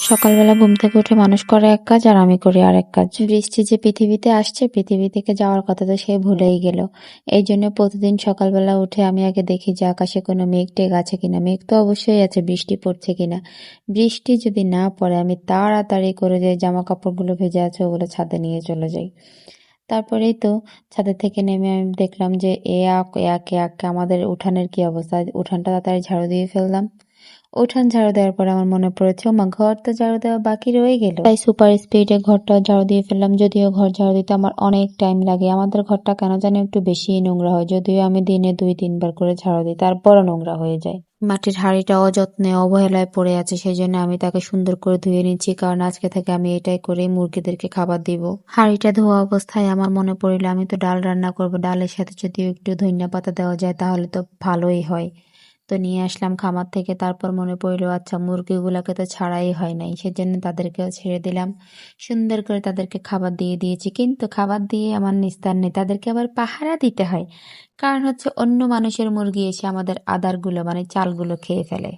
সকালবেলা ঘুম থেকে উঠে মানুষ করে এক কাজ আর আমি করি আরেক কাজ। বৃষ্টি যে পৃথিবীতে আসছে, পৃথিবী থেকে যাওয়ার কথা তো সে ভুলেই গেল। এই জন্য প্রতিদিন সকালবেলা উঠে আমি আগে দেখি যে আকাশে কোনো মেঘ টেঘ আছে কিনা। মেঘ তো অবশ্যই আছে, বৃষ্টি পড়ছে কিনা। বৃষ্টি যদি না পড়ে আমি তাড়াতাড়ি করে যে জামা কাপড়গুলো ভেজে আছে ওগুলো ছাদে নিয়ে চলে যাই। তারপরেই তো ছাদের থেকে নেমে আমি দেখলাম যে একে একে আমাদের উঠানের কি অবস্থা। উঠানটা তাড়াতাড়ি ঝাড়ু দিয়ে ফেললাম। উঠান ঝাড়ু দেওয়ার পর আমার মনে পড়েছে, ওমা ঘর তো ঝাড়ু দেওয়া বাকি রয়ে গেল। তাই সুপার স্পিডে ঘরটা ঝাড়ু দিয়ে ফেললাম। যদিও ঘর ঝাড়ু দিতে আমার অনেক টাইম লাগে, আমাদের ঘরটা কেন জানি একটু বেশিই নোংরা হয়। যদিও আমি দিনে 2-3 বার করে ঝাড়ু দিই, তারপরও নোংরা হয়ে যায়। মাটির হাঁড়িটা অযত্নে অবহেলায় পড়ে আছে, সেই জন্য আমি তাকে সুন্দর করে ধুয়ে নিচ্ছি, কারণ আজকে থেকে আমি এটাই করে মুরগিদেরকে খাবার দিব। হাঁড়িটা ধোয়া অবস্থায় আমার মনে পড়িল আমি তো ডাল রান্না করব, ডালের সাথে যদি একটু ধনিয়া পাতা দেওয়া যায় তাহলে তো ভালোই হয়। তো নিয়ে আসলাম খামার থেকে। তারপর মনে পড়লো আচ্ছা মুরগিগুলাকে তো ছাড়াই হয় নাই, সেজন্য তাদেরকেও ছেড়ে দিলাম। সুন্দর করে তাদেরকে খাবার দিয়ে দিয়েছি, কিন্তু খাবার দিয়ে আমার নিস্তার নেই, তাদেরকে আবার পাহারা দিতে হয়। কারণ হচ্ছে অন্য মানুষের মুরগি এসে আমাদের আদারগুলো মানে চালগুলো খেয়ে ফেলে।